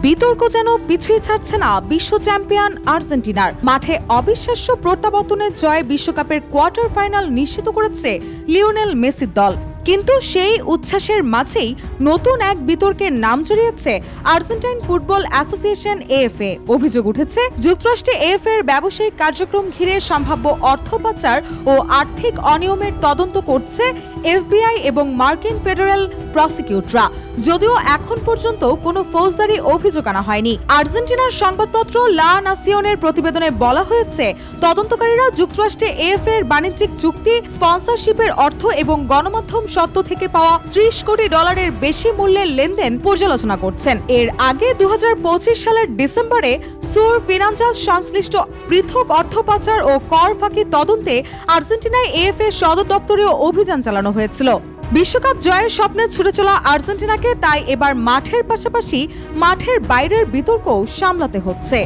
বিতর্ক যেন পিছুই ছাড়ছে না বিশ্ব চ্যাম্পিয়ন আর্জেন্টিনার। মাঠে অবিশ্বাস্য প্রত্যাবর্তনের জয়ে বিশ্বকাপের কোয়ার্টার ফাইনাল নিশ্চিত করেছে লিওনেল মেসির দল। কিন্তু সেই উচ্ছ্বাসের মাঝেই নতুন এক বিতর্কের নাম জড়িয়েছে আর্জেন্টাইন ফুটবল অ্যাসোসিয়েশন এএফএ। অভিযোগ উঠেছে যুক্তরাষ্ট্রে এএফএ এর ব্যবসায়িক কার্যক্রম ঘিরে সম্ভাব্য অর্থ পাচার ও আর্থিক অনিয়মের তদন্ত করছে এফবিআই এবং মার্কিন ফেডারেল প্রসিকিউটররা। যদিও এখন পর্যন্ত কোনো ফৌজদারি অভিযোগ আনা হয়নি। আর্জেন্টিনার সংবাদপত্র লা নাসিওনের প্রতিবেদনে বলা হয়েছে, তদন্তকারীরা যুক্তরাষ্ট্রে এএফএ এর বাণিজ্যিক চুক্তি, স্পন্সরশিপের অর্থ এবং গণমাধ্যম সত্ত্ব থেকে পাওয়া $30 কোটি বেশি মূল্যের লেনদেন পর্যালোচনা করছেন। এর আগে 2025 সালের ডিসেম্বরে সুর ফিনান্সাস সংশ্লিষ্ট পৃথক অর্থ পাচার ও কর ফাঁকি তদন্তে আর্জেন্টিনায় এএফএ সদর দপ্তরেও অভিযান চালানো হয়েছিল। বিশ্বকাপ জয়ের স্বপ্নে ছুটে চলা আর্জেন্টিনাকে তাই এবার মাঠের পাশাপাশি মাঠের বাইরের বিতর্কও সামলাতে হচ্ছে।